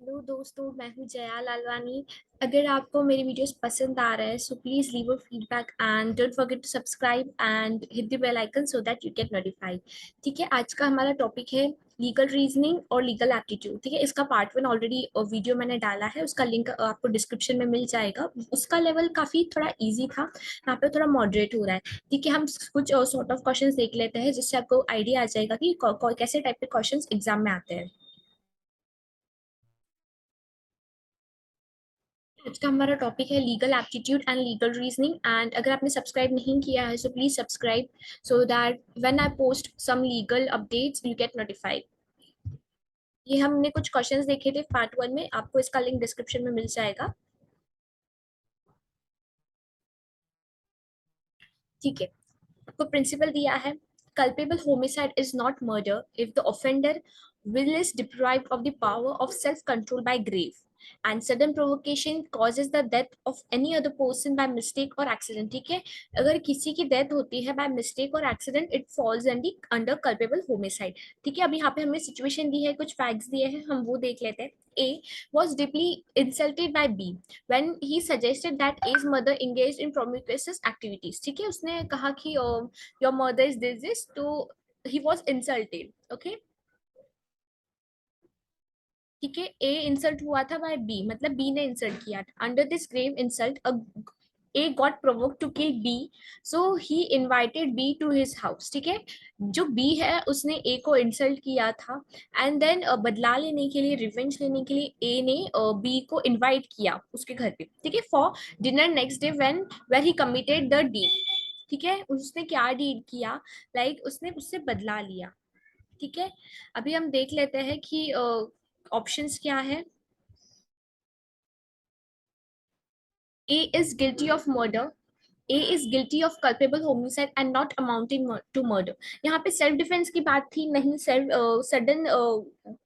Hello दोस्तों, मैं हूँ जया लालवानी। अगर आपको मेरी वीडियोस पसंद आ रहा है so please leave a feedback and don't forget to subscribe and hit the bell icon so that you get notified. ठीक है, आज का हमारा टॉपिक है लीगल रीजनिंग और लीगल एप्टीट्यूड। ठीक है, इसका पार्ट 1 ऑलरेडी वीडियो मैंने डाला है, उसका लिंक आपको डिस्क्रिप्शन में मिल जाएगा। उसका लेवल काफी थोड़ा इजी था, यहाँ पे थोड़ा मॉडरेट हो रहा है। ठीक है, हम कुछ सॉर्ट ऑफ क्वेश्चंस देख लेते हैं जिससे आपको आइडिया आ जाएगा कि कैसे टाइप के क्वेश्चंस एग्जाम में आते हैं। आज का हमारा टॉपिक है legal aptitude and legal reasoning. And अगर आपने सब्सक्राइब नहीं किया है so please subscribe so that when I post some legal updates you get notified. ये हमने कुछ क्वेश्चंस देखे थे पार्ट 1 में, आपको इसका लिंक डिस्क्रिप्शन में मिल जाएगा। ठीक है, आपको प्रिंसिपल दिया है। culpable homicide is not murder if the offender will is deprived of the power of self control by grave and sudden provocation causes the death of any other person by mistake or accident। ठीक है, अगर किसी की death होती है by mistake और accident it falls under culpable homicide. ठीक है, अभी यहाँ पे हमें सिचुएशन दी है, कुछ फैक्ट्स दिए हैं, हम वो देख लेते हैं। A was deeply insulted by B when he suggested that A's mother engaged in promiscuous activities। ठीक है, उसने कहा कि your mother is this, तो he was insulted। okay, ठीक है, ए इंसल्ट हुआ था बाय बी, मतलब बी ने इंसल्ट किया था। Under this grave insult A got provoke to kill B, so he invited B to his house. ठीक है, जो बी है उसने ए को इंसल्ट किया था एंड देन बदला लेने के लिए, रिवेंज लेने के लिए ए ने बी को इनवाइट किया उसके घर पे। ठीक है, for dinner next day when were he committed the deed. ठीक है, उसने क्या डीड किया, लाइक उसने उससे बदला लिया। ठीक है, अभी हम देख लेते हैं कि ऑप्शंस क्या है। A is guilty of murder, A is guilty of culpable homicide and not amounting to murder. यहाँ पे सेल्फ डिफेंस की बात थी नहीं, सेल्फ सडन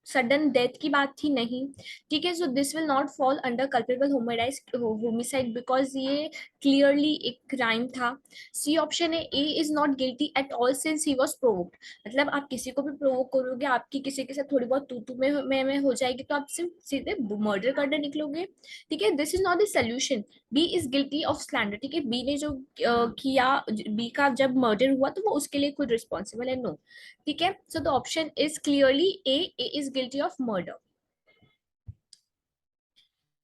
सडन डेथ की बात थी नहीं। ठीक है, so this will not fall under culpable homicide because ये क्लियरली एक क्राइम था। सी ऑप्शन है, A is not guilty at all since he was provoked. मतलब आप किसी को भी प्रोवोक करोगे, आपकी किसी के साथ थोड़ी बहुत तू तू में हो जाएगी तो आप सिर्फ सीधे मर्डर करने निकलोगे। ठीक है, this is not the solution. B is guilty of slander. ठीक है, बी ने जो किया, बी का जब मर्डर हुआ तो वो उसके लिए खुद रिस्पॉन्सिबल है, नो। ठीक है, so the option is clearly A is guilty of murder.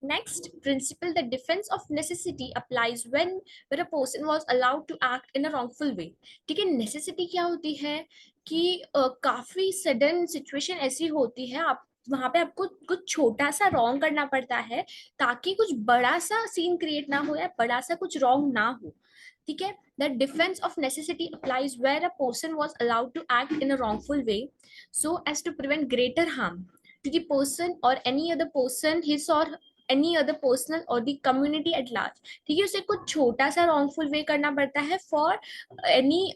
Next principle, the defense of necessity applies when a person was allowed to act in a wrongful way। ठीक है, नेसेसिटी क्या होती है कि काफी सडन सिचुएशन ऐसी होती है, आप वहां पे आपको कुछ छोटा सा रॉन्ग करना पड़ता है ताकि कुछ बड़ा सा सीन क्रिएट ना हो या बड़ा सा कुछ रॉन्ग ना हो। ठीक है, the defence of necessity applies where a person was allowed to act in a wrongful way so as to prevent greater harm to the person or any other person, his or any other personal और the community at large. ठीक है, उसे कुछ छोटा सा wrongful वे करना पड़ता है for any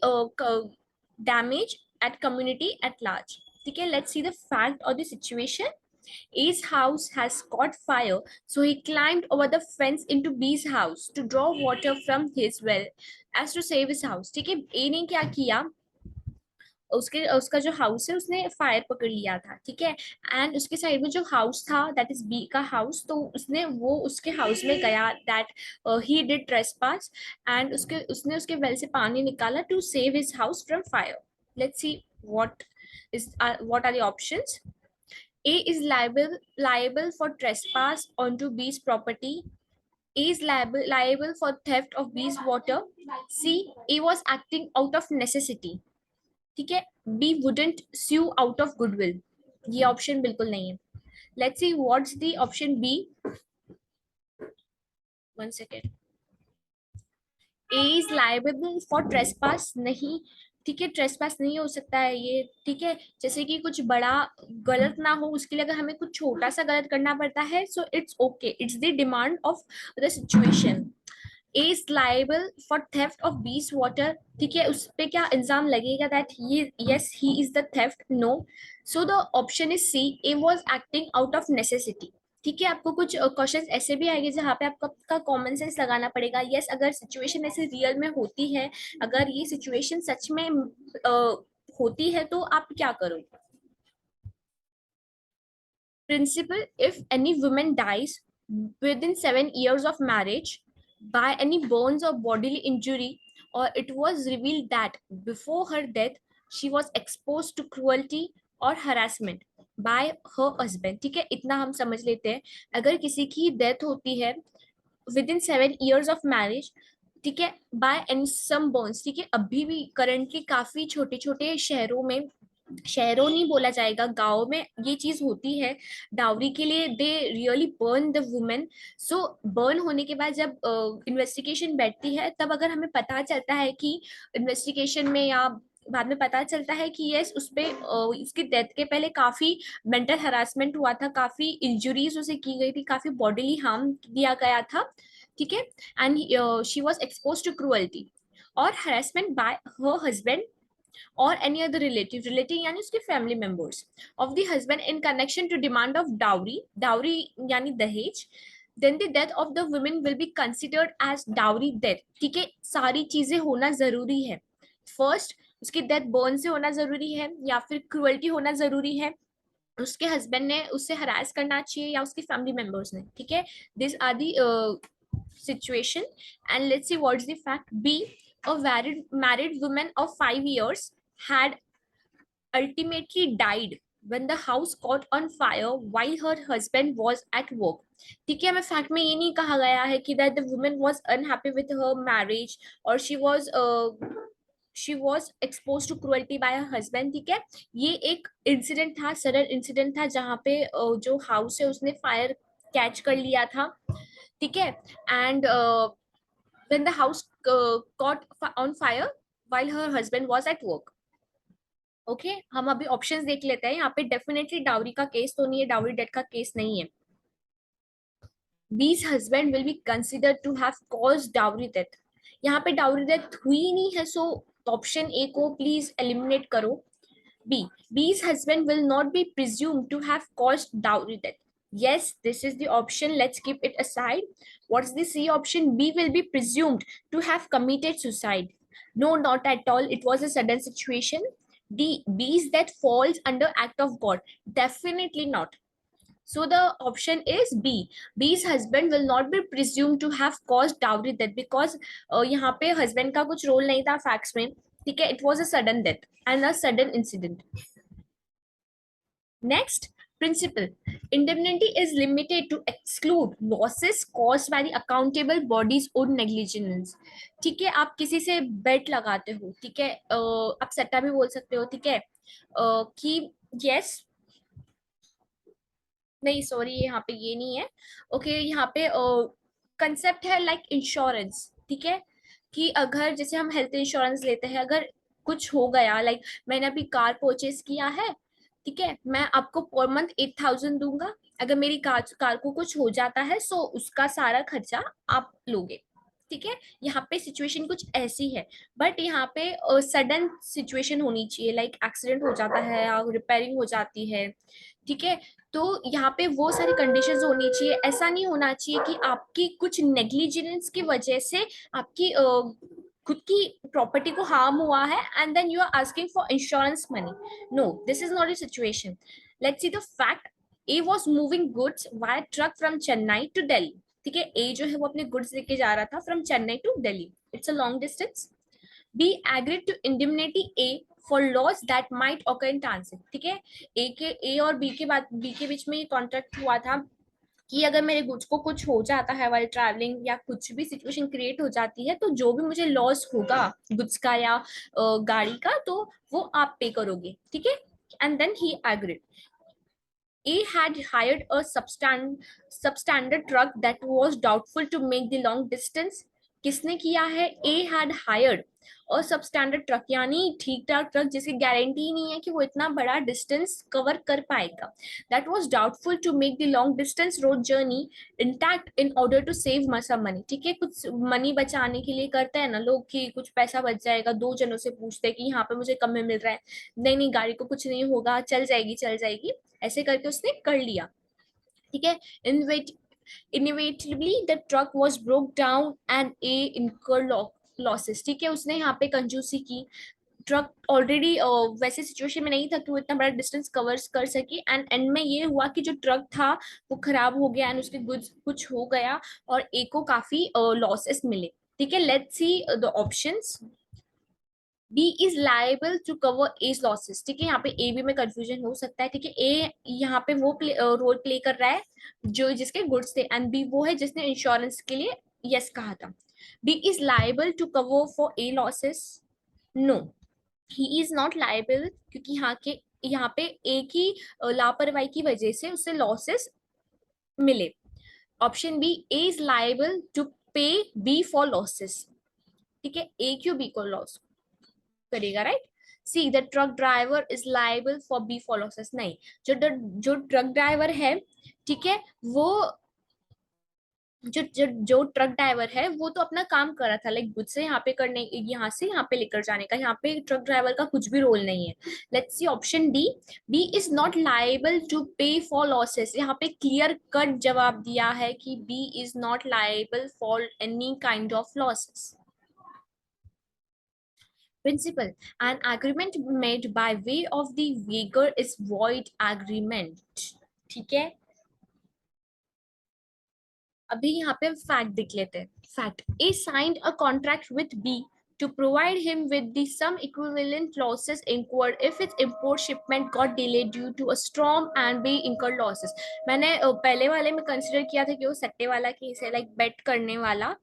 damage at community at large. ठीक है, लेट्स सी द फैक्ट और the situation. A's house has caught fire, so he climbed over the fence into B's house to draw water from his well as to save his house। ठीक है, A ने क्या किया, उसके उसका जो house है उसने फायर पकड़ लिया था। ठीक है, एंड उसके साइड में जो हाउस था दैट इज बी का हाउस, तो उसने वो उसके हाउस में गया, that he did trespass and उसने उसके वेल से पानी निकाला to save his house from fire. Let's see what is what are the options. A is liable for trespass onto B's property. A is liable for theft of B's water. C, A was acting out of necessity। ठीक है, B wouldn't sue out of goodwill, ये option बिल्कुल नहीं है। Let's see what's the option B. One second. A is liable for trespass, नहीं। ठीक है, trespass नहीं हो सकता है ये। ठीक है, जैसे कि कुछ बड़ा गलत ना हो उसके लिए अगर हमें कुछ छोटा सा गलत करना पड़ता है so it's okay, it's the demand of the situation. A is liable for theft of bees water। ठीक है, उस पे क्या इल्जाम लगेगा दैट ये yes he is the theft, no। so the option is C, A was acting out of necessity। ठीक है, आपको कुछ क्वेश्चंस ऐसे भी आएंगे जहाँ पे आपका कॉमन सेंस लगाना पड़ेगा। यस, अगर सिचुएशन ऐसे रियल में होती है, अगर ये सिचुएशन सच में होती है तो आप क्या करोगे। Principle, if any woman dies within 7 years of marriage by any burns or bodily injury, or it was revealed that before her death she was exposed to cruelty or harassment by her husband, ठीक है, इतना हम समझ लेते हैं. अगर किसी की डेथ होती है with in 7 years of marriage, ठीक है, बाय एंड सम बर्न्स, ठीक है, अभी भी करंटली काफी छोटे छोटे शहरों में, शहरों नहीं बोला जाएगा, गांव में ये चीज होती है. डाउरी के लिए they really burn the women. So burn होने के बाद जब इन्वेस्टिगेशन बैठती है, तब अगर हमें पता चलता है कि इन्वेस्टिगेशन में या बाद में पता चलता है कि यस उस पे उसकी डेथ के पहले काफी मेंटल हरासमेंट हुआ था, काफी इंजुरीज उसे की गई थी, काफी बॉडीली हार्म दिया गया था, ठीक है, and she was expose to cruelty और harassment by her husband or any other relative यानी उसके family members of the husband in connection to demand of dowry यानी दहेज, then the death of the women will be considered as dowry death. ठीक है, सारी चीजें होना जरूरी है. फर्स्ट उसकी डेथ बर्न से होना जरूरी है, या फिर क्रुएल्टी होना जरूरी है, उसके हस्बैंड ने उससे हरास करना चाहिए या उसके फैमिली मेंबर्स ने, ठीक है. This are the situation. And let's see what's the fact. B, a married woman of 5 years had ultimately died when the house caught on fire while her husband was at work. ठीक है, हमें fact में ये नहीं कहा गया है कि that the woman was unhappy with her marriage or she was exposed to cruelty by her husband. ठीक है, ये एक इंसिडेंट था, सडन इंसिडेंट था, जहाँ पे जो हाउस है उसने फायर कैच कर लिया था, ठीक है. And when the house caught on fire while her husband was at work. Okay हम अभी ऑप्शंस देख लेते हैं. यहाँ पे डेफिनेटली डाउरी का केस तो नहीं है, डाउरी डेथ का केस नहीं है. B's husband will be considered to have caused dowry death. यहाँ पे डाउरी डेथ हुई नहीं है, सो ऑप्शन ए को प्लीज एलिमिनेट करो. B, B's husband will not be presumed to have caused dowry death. Yes, this is the option. Let's keep it aside. What's the C option? B will be presumed to have committed suicide. No, not at all. It was a sudden situation. D, B's death falls under act of God. Definitely not. So the option is B. B's husband will not be presumed to have caused dowry death because यहाँ पे husband का कुछ role नहीं था facts में, ठीक है. It was a sudden death and a sudden incident. Next, principle. Indemnity is limited to exclude losses caused by the accountable body's own negligence. ठीक है, आप किसी से बेट लगाते हो, ठीक है, आप सट्टा भी बोल सकते हो, ठीक है, कि यस नहीं सॉरी यहाँ पे ये नहीं है. ओके यहाँ पे कंसेप्ट है लाइक इंश्योरेंस, ठीक है, कि अगर जैसे हम हेल्थ इंश्योरेंस लेते हैं, अगर कुछ हो गया, लाइक मैंने अभी कार परचेज किया है, ठीक है, मैं आपको पर मंथ 8,000 दूंगा. अगर मेरी कार को कुछ हो जाता है सो उसका सारा खर्चा आप लोगे, ठीक है. यहाँ पे सिचुएशन कुछ ऐसी है, बट यहाँ पे सडन सिचुएशन होनी चाहिए, लाइक एक्सीडेंट हो जाता है या रिपेयरिंग हो जाती है, ठीक है. तो यहाँ पे वो सारी कंडीशंस होनी चाहिए. ऐसा नहीं होना चाहिए कि आपकी कुछ नेग्लिजेंस की वजह से आपकी खुद की प्रॉपर्टी को हार्म हुआ है and then you are asking for insurance money. No, this is not a situation. Let's see the fact. A was moving goods via truck from Chennai to Delhi. ठीक है, ए जो है वो अपने गुड्स लेके जा रहा था from Chennai to Delhi. It's a long distance. B agreed to indemnity A for loss that might occur in transit. ठीक है, ए और बी के बाद बी के बीच में ये कॉन्ट्रैक्ट हुआ था कि अगर मेरे गुड्स को कुछ हो जाता है वाइल ट्रैवलिंग या कुछ भी सिचुएशन क्रिएट हो जाती है तो जो भी मुझे लॉस होगा गुड्स का या गाड़ी का तो वो आप पे करोगे. ठीक है, and then he agreed. A had hired a substandard truck that was doubtful to make the long distance. किसने किया है? A had hired a substandard truck यानी ठीक ठाक ट्रक जिसकी गारंटी ही नहीं है कि वो इतना बड़ा डिस्टेंस कवर कर पाएगा. That was doubtful to make the long distance road journey intact in order to save some money. ठीक है, कुछ मनी बचाने के लिए करते हैं ना लोग कि कुछ पैसा बच जाएगा. दो जनों से पूछते हैं कि यहाँ पे मुझे कम में मिल रहा है, नहीं नहीं गाड़ी को कुछ नहीं होगा, चल जाएगी चल जाएगी, ऐसे करके उसने कर लिया. ठीक है, inevitably the truck was broke down and A incurred losses. ठीक है, उसने यहाँ पे कंजूसी की, ट्रक ऑलरेडी वैसे सिचुएशन में नहीं था कि वो इतना बड़ा डिस्टेंस कवर कर सके, एंड एंड में ये हुआ कि जो ट्रक था वो खराब हो गया एंड उसके गुड्स कुछ हो गया और ए को काफी लॉसेस मिले। ठीक है, let's see the options. B is liable to cover A's losses. ठीक है, यहाँ पे ए बी में कंफ्यूजन हो सकता है। ठीक है, ए यहाँ पे वो रोल प्ले कर रहा है जो जिसके गुड्स थे, एंड बी वो है जिसने इंश्योरेंस के लिए यस कहा था। B is liable to cover for A losses. No, he is not liable, क्योंकि यहाँ पे ए की लापरवाही की वजह से उससे लॉसेस मिले। Option B, A is liable to pay B for losses. ठीक है, ए क्यों बी को लॉस करेगा, right? C, the truck driver is liable for B for losses. नहीं, जो ट्रक ड्राइवर है, ठीक है, वो जो ट्रक ड्राइवर है वो तो अपना काम कर रहा था, लाइक गुड्स से यहाँ पे करने, यहाँ से यहाँ पे लेकर जाने का, यहाँ पे ट्रक ड्राइवर का कुछ भी रोल नहीं है। Let's see option D, B is not liable to pay for losses. यहाँ पे क्लियर कट जवाब दिया है कि B is not liable for any kind of losses. Principle, an agreement made by way of the vigor is void agreement. ठीक है, अभी यहाँ पे फैक्ट देख लेते हैं। Fact, A signed a contract with B to provide him with the some equivalent losses incurred if its import shipment got delayed due to a storm and be incurred losses। मैंने पहले वाले में consider किया था कि वो सट्टे वाला केस है, लाइक बेट करने वाला।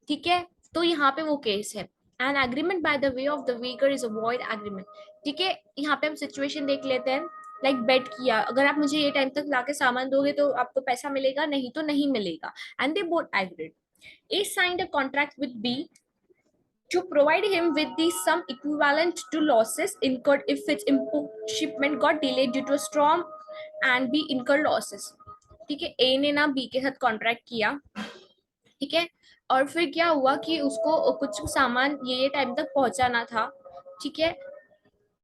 ठीक है, तो यहाँ पे वो केस है। An agreement by the way of the weaker is a void agreement. ठीक है, यहाँ पे हम सिचुएशन देख लेते हैं। लाइक बेट किया, अगर आप मुझे ये टाइम तक लाके सामान दोगे तो आपको पैसा मिलेगा, नहीं तो नहीं मिलेगा। And they both agreed. A signed a contract with B to provide him with the sum equivalent to losses incurred if its import shipment got delayed due to a storm and B incurred losses। ठीक है, ए ने ना B के साथ contract किया। ठीक है, और फिर क्या हुआ कि उसको कुछ सामान ये टाइम तक पहुंचाना था। ठीक है,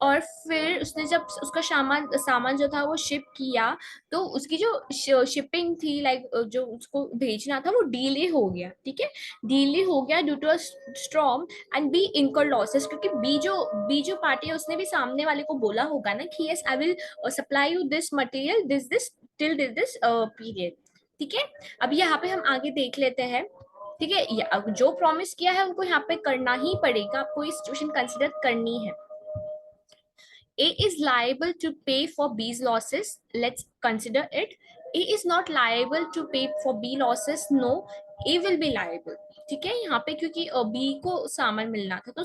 और फिर उसने जब उसका सामान सामान जो था वो शिप किया, तो उसकी जो शिपिंग थी, लाइक जो उसको भेजना था वो डिले हो गया। ठीक है, डिले हो गया due to a storm and B incur losses, क्योंकि बी जो पार्टी है उसने भी सामने वाले को बोला होगा ना कि yes I will supply you this material this till this period. ठीक है, अब यहाँ पे हम आगे देख लेते हैं। ठीक है, जो प्रॉमिस किया है उनको यहाँ पे करना ही पड़ेगा, आपको ये सिचुएशन कंसिडर करनी है। A is liable to pay for B's losses. Let's consider it. A is not liable to pay for B losses. No, A will be liable. ठीक है, यहाँ पे क्योंकि B को सामान मिलना था, तो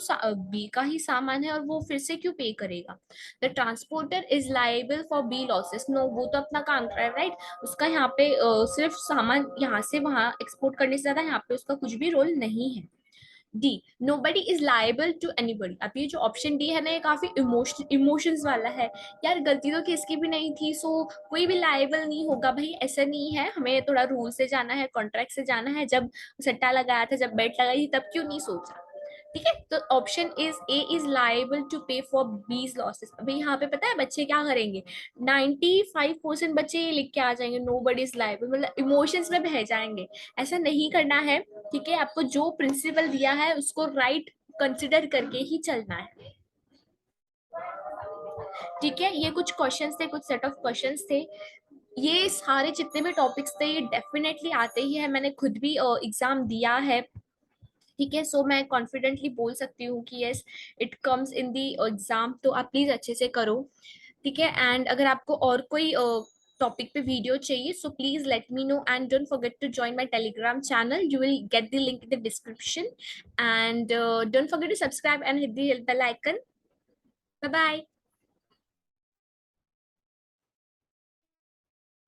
B का ही सामान है और वो फिर से क्यों पे करेगा। The transporter is liable for B losses. No, वो तो अपना काम कर रहा है, राइट? उसका यहाँ पे सिर्फ सामान यहाँ से वहां एक्सपोर्ट करने से ज्यादा यहाँ पे उसका कुछ भी रोल नहीं है। D, nobody is liable to anybody। अब ये जो ऑप्शन डी है ना, ये काफी इमोशंस वाला है। यार गलती तो किसकी भी नहीं थी, सो कोई भी लाइबल नहीं होगा भाई, ऐसा नहीं है। हमें थोड़ा रूल से जाना है, कॉन्ट्रैक्ट से जाना है। जब सट्टा लगाया था, जब बेट लगाई थी, तब क्यों नहीं सोचा। ठीक है, तो option is A is liable to pay for B's losses. अभी यहाँ पे पता है बच्चे क्या करेंगे, 95% बच्चे ये लिख के आ जाएंगे नो बडी इज लाइबल, मतलब इमोशंस में बह जाएंगे। ऐसा नहीं करना है। ठीक है, आपको जो प्रिंसिपल दिया है उसको राइट कंसिडर करके ही चलना है। ठीक है, ये कुछ क्वेश्चंस थे, कुछ सेट ऑफ क्वेश्चंस थे। ये सारे जितने भी टॉपिक्स थे ये डेफिनेटली आते ही है, मैंने खुद भी एग्जाम दिया है। ठीक है, सो मैं कॉन्फिडेंटली बोल सकती हूँ कि yes it comes in the exam, तो आप प्लीज अच्छे से करो। ठीक है, एंड अगर आपको और कोई टॉपिक पे वीडियो चाहिए, so please let me know and don't forget to join my Telegram channel, you will get the link in the description, and don't forget to subscribe and hit the bell icon. Bye bye.